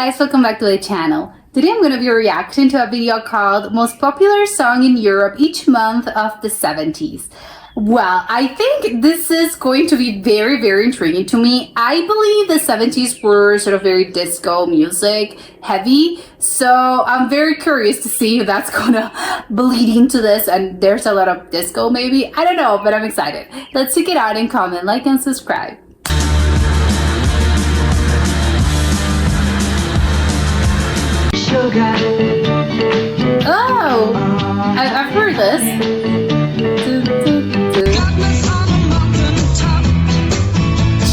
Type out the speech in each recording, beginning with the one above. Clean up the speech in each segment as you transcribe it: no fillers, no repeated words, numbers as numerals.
guys, welcome back to the channel. Today I'm going to be reacting to a video called Most Popular Song in Europe Each Month of the 70s. Well, I think this is going to be very intriguing to me. I believe the 70s were sort of very disco music heavy, so I'm very curious to see if that's gonna bleed into this and there's a lot of disco maybe. I don't know, but I'm excited. Let's check it out and comment, like, and subscribe. Oh, I've heard this.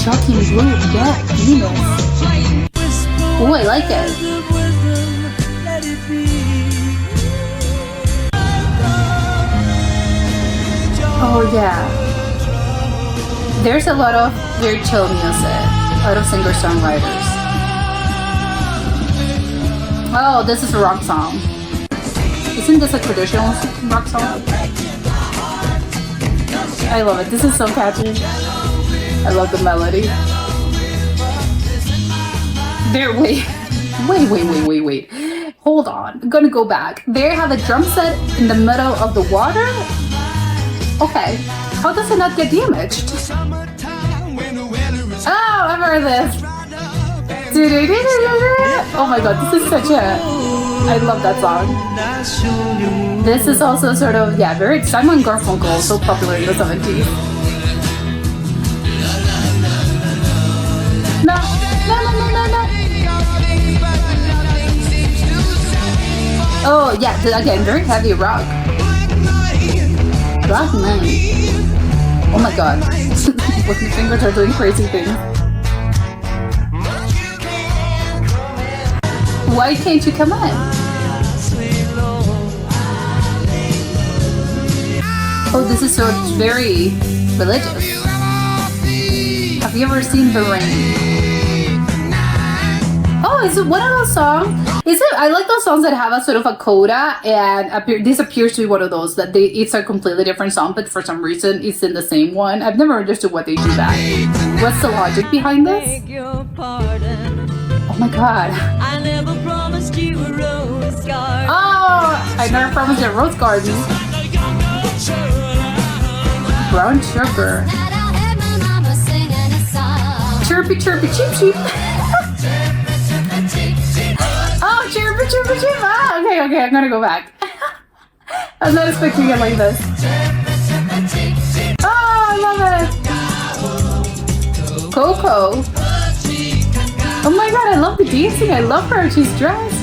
Shocking blue, yeah, Venus. Oh, I like it. Oh yeah. There's a lot of very chill music, a lot of singer-songwriters. Oh, this is a rock song. Isn't this a traditional rock song? I love it. This is so catchy. I love the melody. There, wait. Hold on. I'm gonna go back. There have a drum set in the middle of the water? Okay. How does it not get damaged? Oh, I've heard this. Oh my god, this is such a... I love that song. This is also sort of, yeah, very Simon Garfunkel, so popular in the 70s. No. Oh yeah, again, very heavy rock. Black Man. Oh my god. What my fingers are doing crazy things. Why can't you come in? Oh, this is so very religious. Have you ever seen The Rain? Oh, is it one of those songs? Is it? I like those songs that have a sort of a coda, and this appears to be one of those that it's a completely different song, but for some reason it's in the same one. I've never understood what they do that. What's the logic behind this? Oh my god. I never promised you a rose garden. Oh, I never promised you a rose garden. Brown sugar. Chirpy chirpy cheep cheep. Oh, chirpy chirpy cheep. Ah, okay, I'm gonna go back. I was not expecting it like this. Oh, I love it. Coco. Oh my god, I love the dancing. I love her. She's dressed.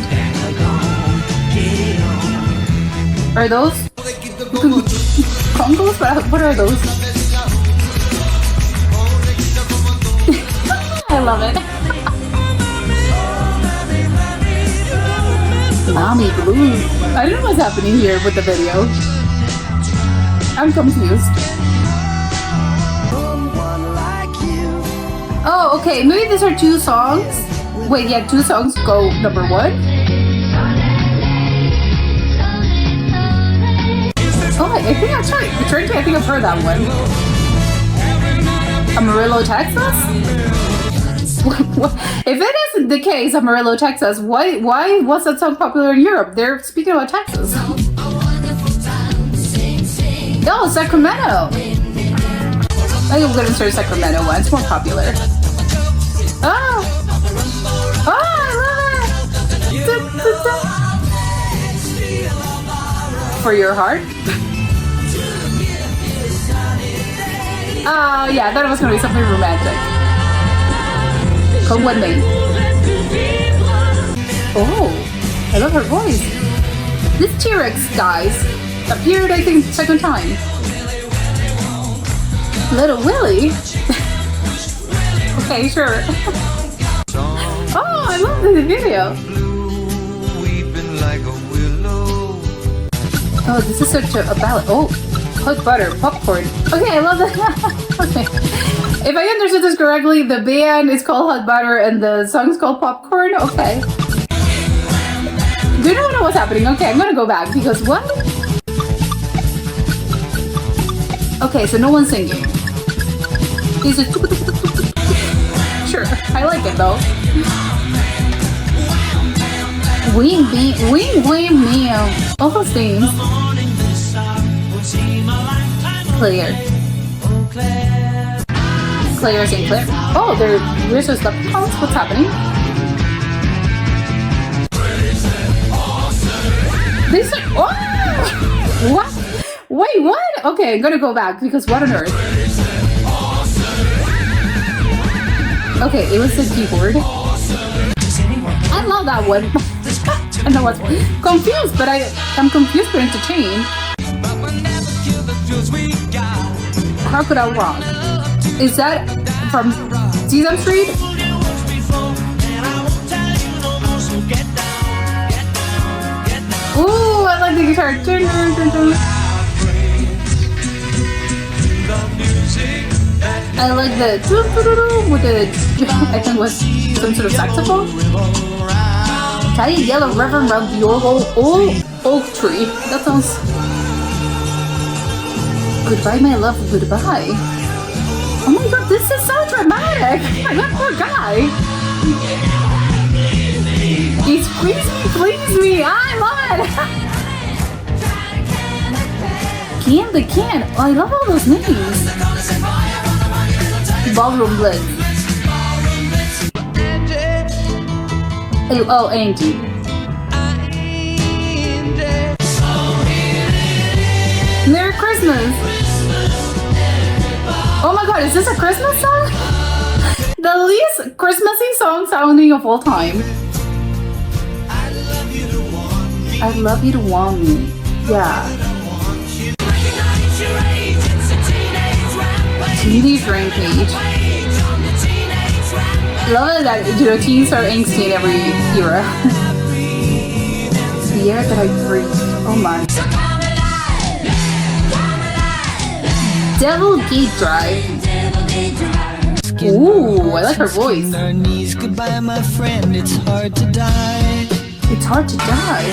Are those congos? What are those? I love it. Mommy Blue. I don't know what's happening here with the video. I'm confused. Oh, okay. Maybe these are two songs. Wait, yeah, two songs go number one. Oh, I think that's right. I think I've heard that one. Amarillo, Texas? If it isn't the case, Amarillo, Texas, why was that song popular in Europe? They're speaking about Texas. Oh, Sacramento. I think I'm gonna start Sacramento one. It's more popular. Oh, I love it. For your heart. Oh yeah, I thought it was gonna be something romantic. Come with me. Oh, I love her voice. This T-Rex, guys, appeared I think second time. Little Willie? Okay, sure. Oh, I love this video. Oh, this is such a ballad. Oh, hot butter, popcorn. Okay, I love that. Okay. If I understood this correctly, the band is called Hot Butter and the song is called Popcorn. Okay. Do you know what's happening? Okay, I'm gonna go back because what? Okay, so no one's singing. Is it? Sure, I like it though. Wing beam, wing wing meow. All those things. Claire. Claire and Claire. Oh, they're Richard's leprechauns. What's happening? These are. Oh! What? Wait, what? Okay, I'm gonna go back because what on earth? Okay, it was the keyboard. I love that one. I know what's confused, but I'm confused but entertained. How could I walk? Is that from Sesame Street? Ooh, I like the guitar. I like the with the I think was some sort of saxophone. Tie a yellow ribbon around your whole oak tree. That sounds. Goodbye, my love. Goodbye. Oh my god, this is so dramatic. That poor guy. He's please me. I love it. Can the can. Oh, I love all those names. Ballroom Blitz. Oh, Angie. Merry Christmas. Oh my god, is this a Christmas song? The least Christmassy song sounding of all time. I'd love you to want me. Yeah. Teenage Rampage. Love it that teens are angsty in every era. The era that I breathe. Oh my. Devil Gate Drive. Ooh, I like her voice. Goodbye, my friend. It's hard to die. It's hard to die.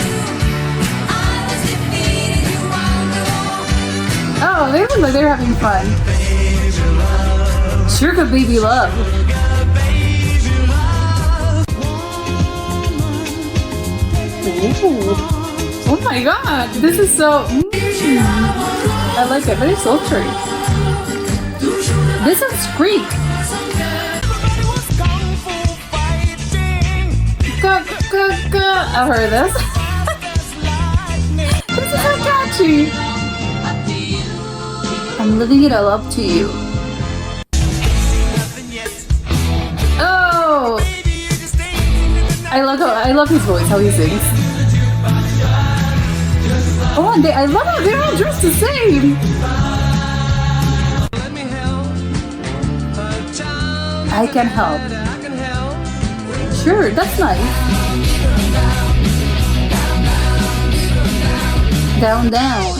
Oh, they look like they're having fun. Sugar Baby Love. Ooh. Oh my god, this is so. I like it, very sultry. This is Squeak. I've heard this. This is so catchy. I'm living it all up to you. Oh, I love his voice, how he sings. Oh, and I love how they're all dressed the same. I can help. Sure, that's nice. Down, down.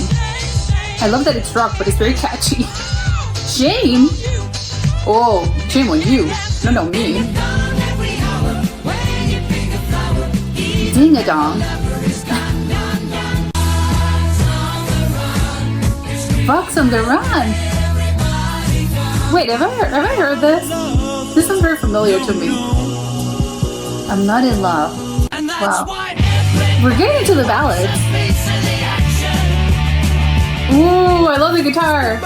I love that it's rock, but it's very catchy. Shame? Oh, shame on you. No, me. Ding-a-dong. Fox on the Run. Wait, have I heard this? This sounds very familiar to me. I'm not in love. Wow. We're getting into the ballads. Ooh, I love the guitar.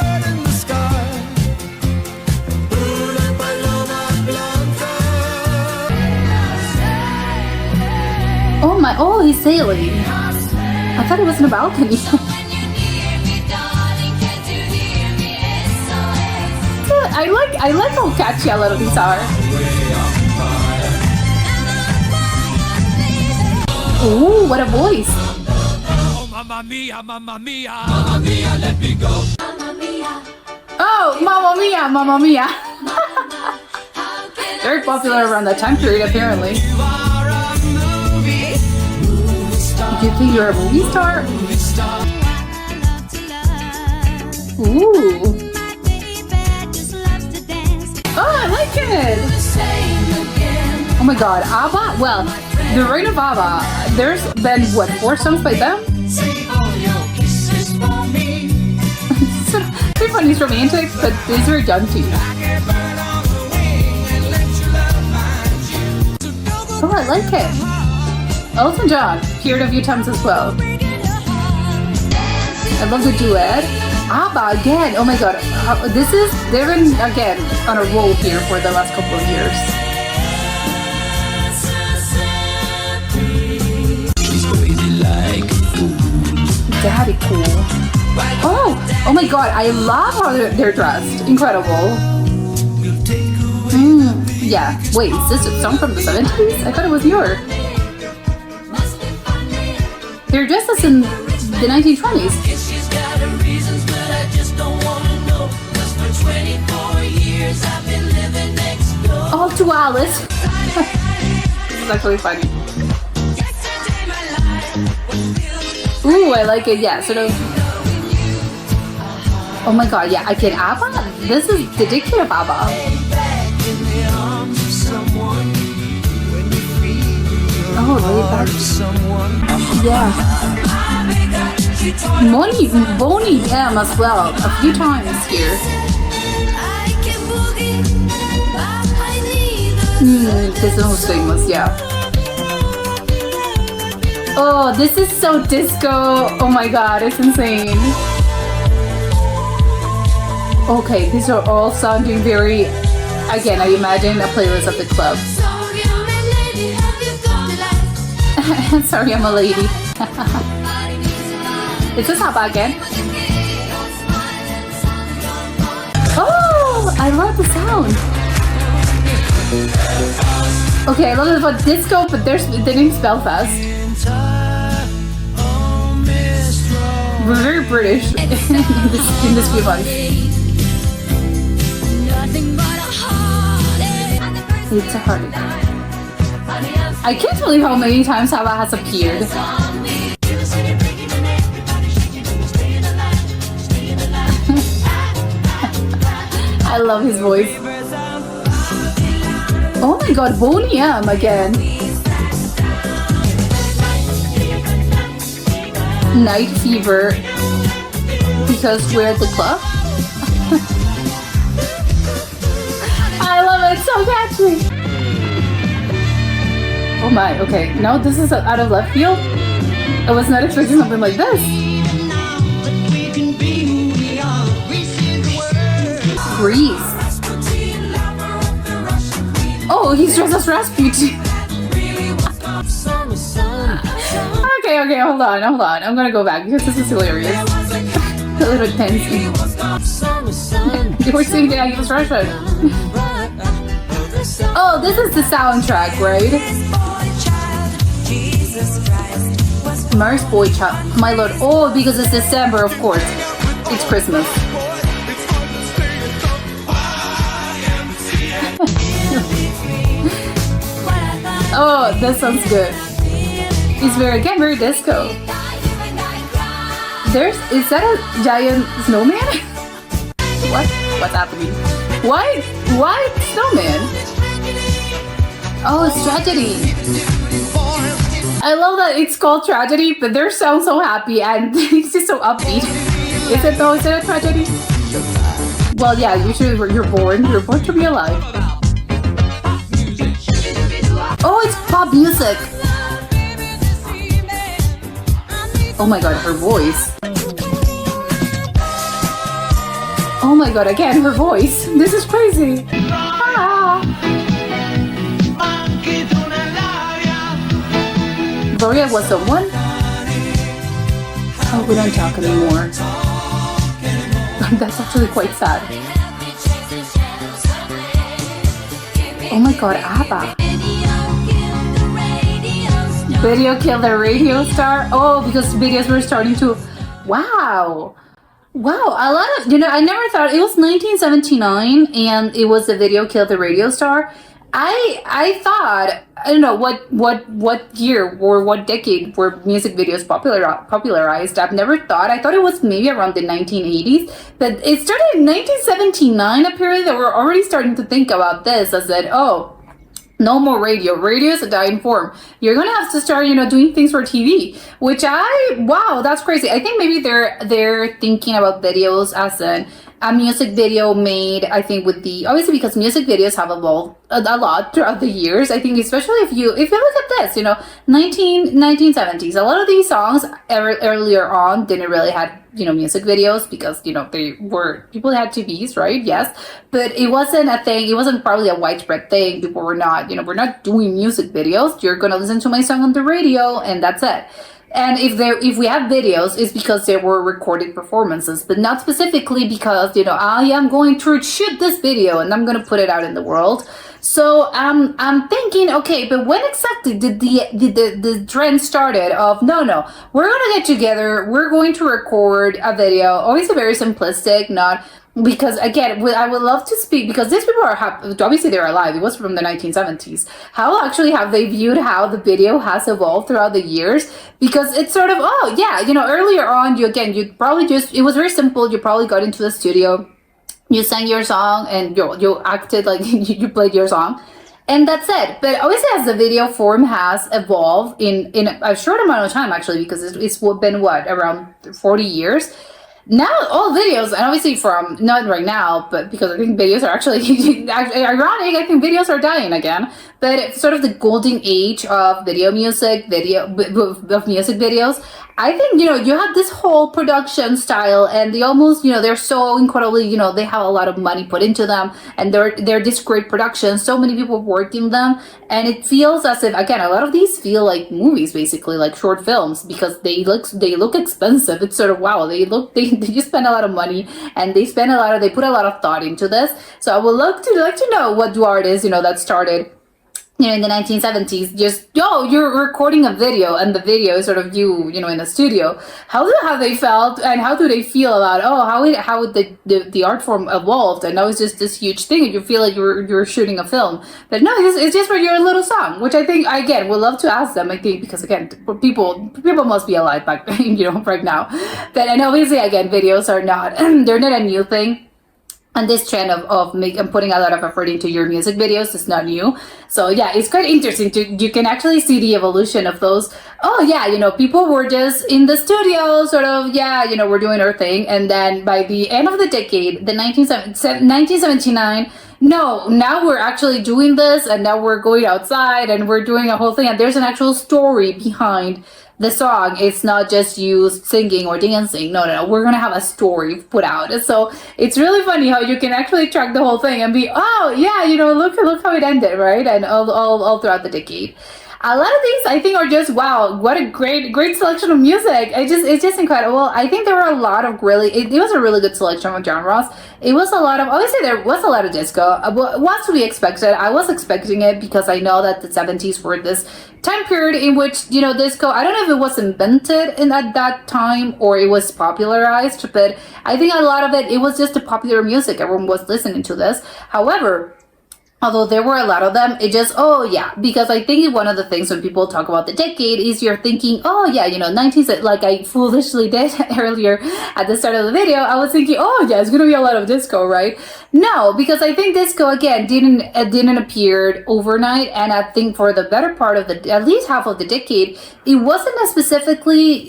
Oh my, oh, he's sailing. I thought it was in a balcony. I like how catchy a lot of these are. Ooh, what a voice. Oh, mamma mia, mamma mia. Mamma mia, let me go. Oh, Mamma Mia, Mamma Mia. Very popular around that time period, apparently. You think you're a movie star? Ooh. Oh, I like it. Oh my god, ABBA? Well, the Reign of ABBA, there's been, what, 4 songs by them? Very funny, it's romantic, but these are jaunty. Oh, I like it. Elton John, appeared a few times as well. I love the duet. ABBA again. Oh my god. They've been again on a roll here for the last couple of years. Daddy cool. Oh my god. I love how they're dressed. Incredible. Yeah. Wait, is this a song from the 70s? I thought it was your. They're dressed as in the 1920s. Oh, to Alice. This is actually funny. Ooh, I like it. Yeah, sort of. Oh my god, yeah, I can ABBA. This is the decade of ABBA. Oh, really back. Yeah. Boney M as well, a few times here. This one was famous, yeah. Oh, this is so disco. Oh my god, it's insane. Okay, these are all sounding very, again, I imagine a playlist at the club. Sorry, I'm a lady. Is this ABBA again? Oh, I love the sound. Okay, I love it about disco, but the name's Belfast. We're very British in this few months. It's a heartache. I can't believe how many times ABBA has appeared. I love his voice. Oh my god, Boney M again. Night Fever. Because we're at the club. I love it, it's so catchy. Oh my, okay. No, this is out of left field. I was not expecting something like this. Grease. Oh, he's dressed as Rasputin. Okay, hold on. I'm gonna go back because this is hilarious. A little tense. You were saying that he was Russian. Oh, this is the soundtrack, right? Mars Boy Child. My lord. Oh, because it's December, of course. It's Christmas. Oh, that sounds good. It's very disco. Is that a giant snowman? What's happening? Why snowman? Oh, it's Tragedy. I love that it's called Tragedy, but they sound so happy and it's just so upbeat. Is it though? Is it a tragedy? Well, yeah, usually you're born to be alive. Oh, it's pop music. Oh my god, her voice. Oh my god, again, her voice. This is crazy. Ah. Gloria was someone? Oh, we don't talk anymore. That's actually quite sad. Oh my god, ABBA. Video killed the radio star. Oh, because videos were starting to. Wow, a lot of I never thought it was 1979 and it was the video killed the radio star. I thought I don't know what year or what decade were music videos popularized. I thought it was maybe around the 1980s, but it started in 1979. Apparently, they were already starting to think about this. I said, oh. No more radio. Radio is a dying form. You're gonna have to start, doing things for TV. Which wow, that's crazy. I think maybe they're thinking about videos as a music video made, I think, with the, obviously because music videos have evolved a lot throughout the years. I think especially if you look at this, 1970s, a lot of these songs earlier on didn't really have, music videos because, people had TVs, right? Yes. But it wasn't a thing. It wasn't probably a widespread thing. People were not, we're not doing music videos. You're going to listen to my song on the radio and that's it. And if we have videos, it's because they were recorded performances, but not specifically because, I am going to shoot this video and I'm going to put it out in the world. So I'm thinking, okay, but when exactly did the trend started of, no, we're going to get together, we're going to record a video, always very simplistic, not... Because again, I would love to speak, because these people are obviously they're alive. It was from the 1970s. How actually have they viewed how the video has evolved throughout the years? Because it's sort of, earlier on, you probably it was very simple. You probably got into the studio, you sang your song, and you acted like you played your song. And that's it. But obviously, as the video form has evolved in a short amount of time, actually, because it's been, around 40 years. Now, all videos, and obviously from, not right now, but because I think videos are actually, ironic, I think videos are dying again, but it's sort of the golden age of music videos. I think, you have this whole production style, and they almost, they're so incredibly, they have a lot of money put into them, and they're this great production, so many people working them, and it feels as if, again, a lot of these feel like movies, basically, like short films, because they look expensive. It's sort of, wow, they just spend a lot of money, and they put a lot of thought into this. So I would like to know what duart is, that started in the 1970s, just, you're recording a video, and the video is sort of you, in the studio. How have they felt, and how do they feel about, how the art form evolved, and now it's just this huge thing, and you feel like you're shooting a film. But no, it's just for your little song, which I think, again, would love to ask them, I think, because, again, people must be alive back, right now. But, and obviously, again, videos are not, they're not a new thing. And this trend of putting a lot of effort into your music videos is not new. So yeah, it's quite interesting you can actually see the evolution of those. People were just in the studio, sort of, we're doing our thing. And then by the end of the decade, 1979, now we're actually doing this, and now we're going outside and we're doing a whole thing. And there's an actual story behind the song. It's not just you singing or dancing. No. We're going to have a story put out. So it's really funny how you can actually track the whole thing and be, look how it ended, right? And all throughout the decade. A lot of these, I think, are just, wow, what a great selection of music. It's just incredible. I think there were a lot of it was a really good selection of genres. It was a lot of, obviously there was a lot of disco. What to be expected? I was expecting it because I know that the 70s were this time period in which, disco, I don't know if it was invented at that time or it was popularized, but I think a lot of it was just the popular music. Everyone was listening to this. However, although there were a lot of them, it just, because I think one of the things when people talk about the decade is you're thinking, 90s, like I foolishly did earlier at the start of the video, I was thinking, it's going to be a lot of disco, right? No, because I think disco, again, didn't appear overnight, and I think for the better part of at least half of the decade, it wasn't as specifically,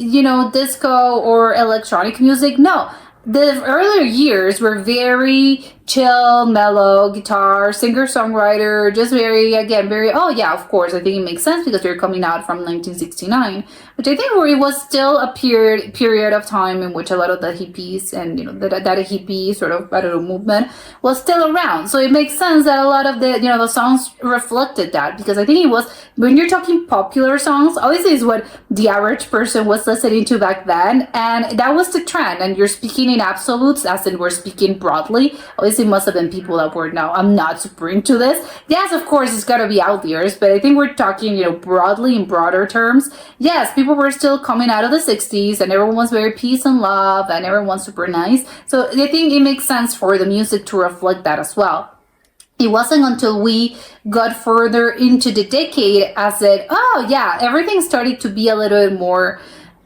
disco or electronic music, no. The earlier years were very chill, mellow, guitar, singer-songwriter, just very, of course, I think it makes sense because we're coming out from 1969, which I think where it was still a period of time in which a lot of the hippies and, that hippie sort of, movement was still around. So it makes sense that a lot of the songs reflected that, because I think it was, when you're talking popular songs, obviously is what the average person was listening to back then, and that was the trend, and you're speaking in absolutes, as in we're speaking broadly. Obviously, must have been people that were, now, I'm not super into this. Yes, of course, it's got to be outliers, but I think we're talking, broadly in broader terms. Yes, people were still coming out of the 60s, and everyone was very peace and love, and everyone was super nice. So I think it makes sense for the music to reflect that as well. It wasn't until we got further into the decade as everything started to be a little bit more,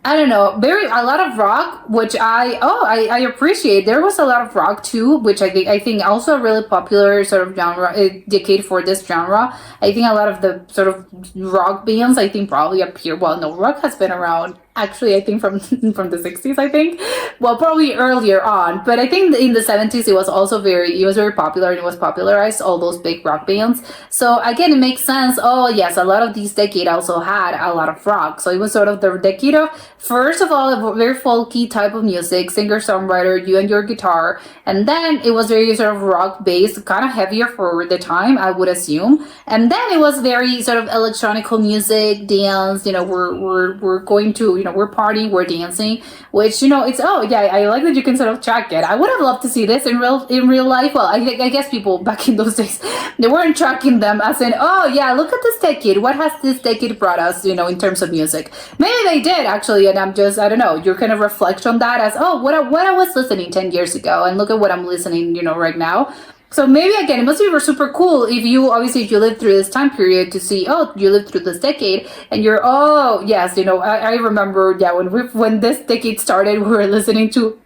I don't know, a lot of rock, which I appreciate. There was a lot of rock too, which I think also a really popular sort of genre, decade for this genre. I think a lot of the sort of rock bands, I think probably appear, rock has been around actually, I think from from the 60s, I think. Well, probably earlier on, but I think in the 70s it was also very popular, and it was popularized all those big rock bands. So again, it makes sense. Oh yes, a lot of these decade also had a lot of rock. So it was sort of the decade of, first of all, a very folky type of music, singer-songwriter, you and your guitar, and then it was very sort of rock based, kind of heavier for the time, I would assume. And then it was very sort of electronical music, dance, we're going to, we're partying, we're dancing, which, it's, oh yeah, I like that you can sort of track it. I would have loved to see this in real life. Well, I guess people back in those days, they weren't tracking them as in, oh yeah, look at this decade. What has this decade brought us, in terms of music? Maybe they did actually, and I'm just, I don't know, you kind of reflect on that as, oh, what I was listening 10 years ago, and look at what I'm listening, right now. So maybe again, it must be super cool if you lived through this time period to see, oh, you lived through this decade, and you're, oh yes, I remember, yeah, when this decade started, we were listening to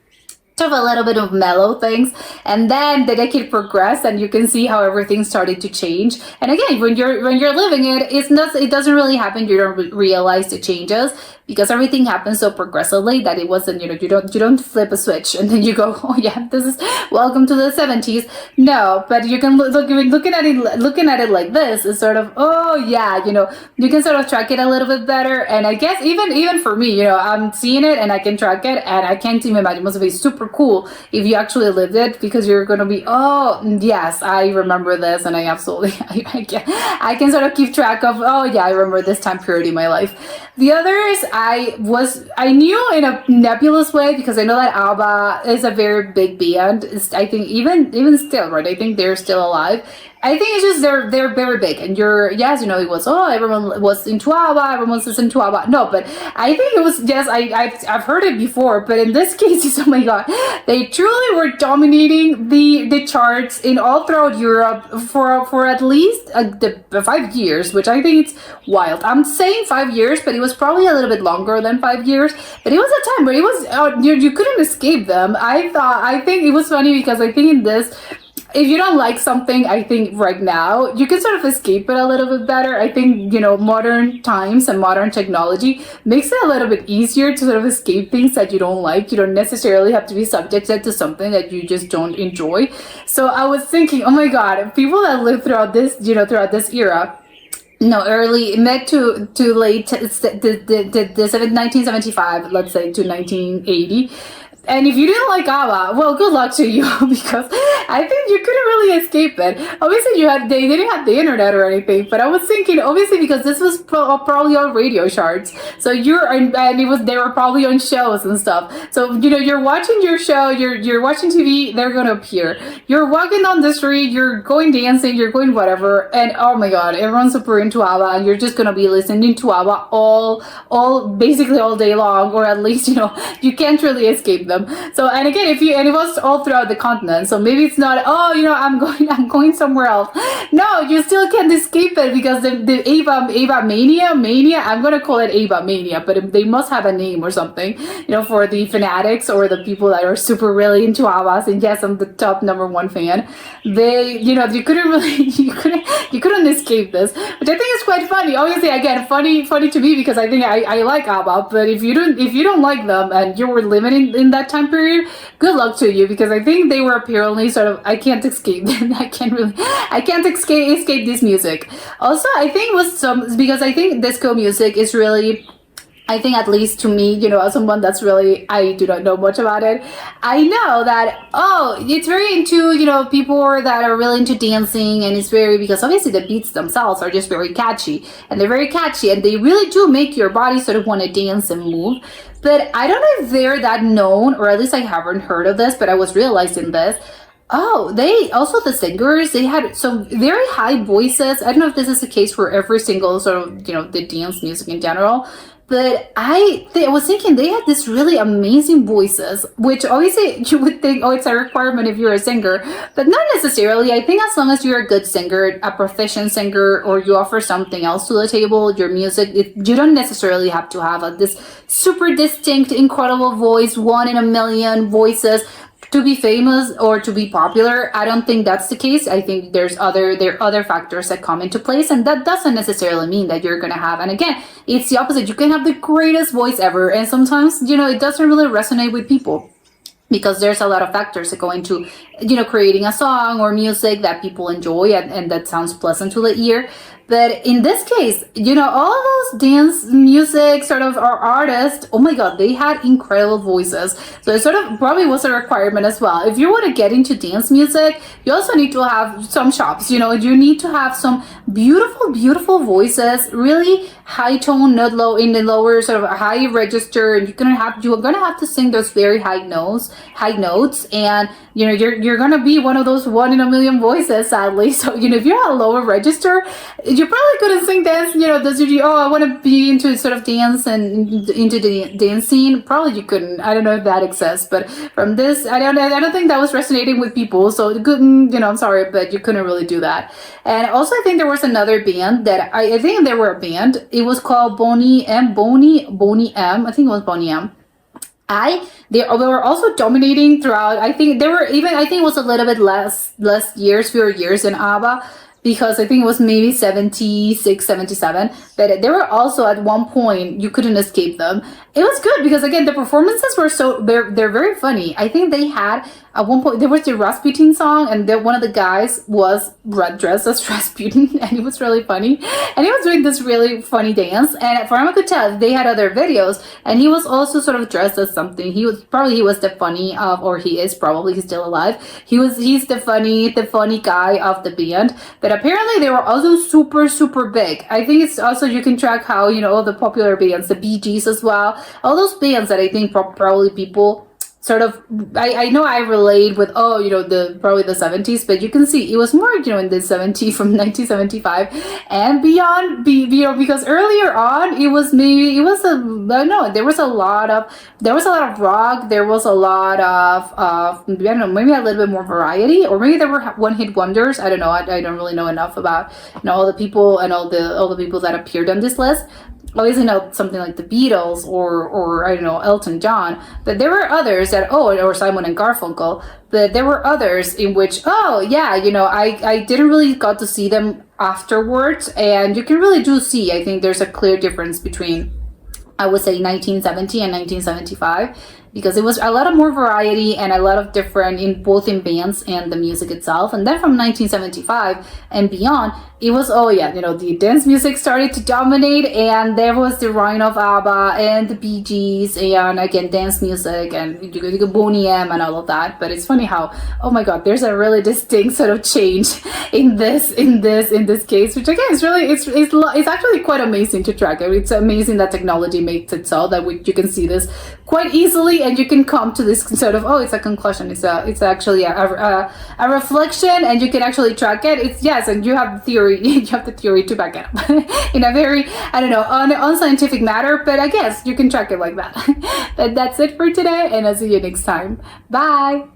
a little bit of mellow things, and then the decade progressed, and you can see how everything started to change. And again, when you're living it, it doesn't really happen. You don't realize the changes, because everything happens so progressively that it wasn't, you don't flip a switch and then you go, oh yeah, this is welcome to the 70s. No, but you can looking at it like this is sort of, oh yeah, you can sort of track it a little bit better. And I guess even for me, I'm seeing it and I can track it, and I can't even imagine. It must be super cool if you actually lived it, because you're gonna be, oh yes, I remember this, and I absolutely I can sort of keep track of, oh yeah, I remember this time period in my life. The others I knew in a nebulous way, because I know that ABBA is a very big band. I think even still, right? I think they're still alive. I think it's just they're very big, and it was, oh, everyone was into ABBA, everyone's listening to ABBA. No, but I think it was just, I've heard it before, but in this case, it's, oh my god, they truly were dominating the charts in all throughout Europe for at least the 5 years, which I think it's wild. I'm saying 5 years, but it was probably a little bit longer than 5 years. But it was a time where it was, you couldn't escape them. I think it was funny, because I think in this, if you don't like something, I think right now, you can sort of escape it a little bit better. I think, modern times and modern technology makes it a little bit easier to sort of escape things that you don't like. You don't necessarily have to be subjected to something that you just don't enjoy. So I was thinking, oh my God, people that live throughout this, throughout this era, early mid to late the 1975, let's say, to 1980. And if you didn't like ABBA, well, good luck to you, because I think you couldn't really escape it. Obviously, they didn't have the internet or anything, but I was thinking, obviously, because this was probably on radio charts, so they were probably on shows and stuff. So you're watching your show, you're watching TV, they're gonna appear. You're walking down the street, you're going dancing, you're going whatever, and oh my God, everyone's super into ABBA, and you're just gonna be listening to ABBA basically all day long, or at least you can't really escape them. So, and again, and it was all throughout the continent, so maybe it's not, oh, I'm going somewhere else. No, you still can't escape it, because the ABBA mania, I'm gonna call it ABBA mania, but they must have a name or something, for the fanatics or the people that are super really into ABBA. And yes, I'm the top #1 fan. You couldn't escape this, which I think is quite funny. Obviously, again, funny to me, because I think I like ABBA, but if you don't like them and you were living in that time period, good luck to you, because I think they were apparently sort of, I can't escape them. I can't escape this music. Also, I think it was because I think disco music is really, I think, at least to me, as someone that's really, I do not know much about it, I know that, oh, it's very into, people that are really into dancing, and it's very, because obviously the beats themselves are just very catchy, and they're very catchy, and they really do make your body sort of want to dance and move. But I don't know if they're that known, or at least I haven't heard of this, but I was realizing this. Oh, the singers, they had some very high voices. I don't know if this is the case for every single sort of, the dance music in general. But I was thinking they had this really amazing voices, which obviously you would think, oh, it's a requirement if you're a singer, but not necessarily. I think as long as you're a good singer, a proficient singer, or you offer something else to the table, your music, you don't necessarily have to have this super distinct, incredible voice, 1 in a million voices. to be famous or to be popular. I don't think that's the case. I think there are other factors that come into place, and that doesn't necessarily mean that you're gonna have. And again, it's the opposite. You can have the greatest voice ever, and sometimes it doesn't really resonate with people, because there's a lot of factors that go into creating a song or music that people enjoy and that sounds pleasant to the ear. But in this case, all of those dance music sort of or artists, oh my god, they had incredible voices. So it sort of probably was a requirement as well. If you want to get into dance music, you also need to have some chops. You need to have some beautiful voices, really high tone, not low, in the lower sort of high register, and you're gonna have to sing those very high notes, and you're gonna be one of those 1 in a million voices, sadly. So if you're a lower register, you probably couldn't sing dance. I want to be into sort of dance and into the dance scene. Probably you couldn't. I don't know if that exists, but from this, I don't think that was resonating with people. So it couldn't. I'm sorry, but you couldn't really do that. And also, I think there was another band that I think they were a band. It was called Boney M. I think it was Boney M. They were also dominating throughout. I think it was a little bit fewer years than ABBA, because I think it was maybe 76, 77, but they were also at one point, you couldn't escape them. It was good because, again, the performances were they're very funny. I think they had, at one point, there was the Rasputin song, and one of the guys was dressed as Rasputin, and it was really funny. And he was doing this really funny dance, and from what I could tell, they had other videos, and he was also sort of dressed as something. He was the funny of, or he is probably, he's still alive. He's the funny guy of the band, but apparently they were also super big. I think it's also, you can track how, all the popular bands, the Bee Gees as well, all those bands that I think probably people sort of, I know I relate with, probably the 70s, but you can see it was more, in the 70s, from 1975 and beyond, because earlier on, there was a lot of rock, there was a lot of, maybe a little bit more variety, or maybe there were one-hit wonders. I don't know. I don't really know enough about, all the people and all the people that appeared on this list. Obviously not something like the Beatles or I don't know, Elton John, but there were others that, or Simon and Garfunkel, but there were others in which, I didn't really got to see them afterwards, and you can really do see, I think there's a clear difference between, I would say, 1970 and 1975, because it was a lot of more variety and a lot of different in bands and the music itself. And then from 1975 and beyond, it was, the dance music started to dominate, and there was the rise of ABBA and the Bee Gees, and again, dance music, and you go Boney M and all of that. But it's funny how, oh my god, there's a really distinct sort of change in this case, which again is really, it's actually quite amazing to track. It's amazing that technology makes it so that you can see this quite easily, and you can come to this sort of, it's a conclusion. It's actually a reflection, and you can actually track it. And you have the theory. You have the theory to back it up in a very, unscientific matter, but I guess you can track it like that. But that's it for today, and I'll see you next time. Bye!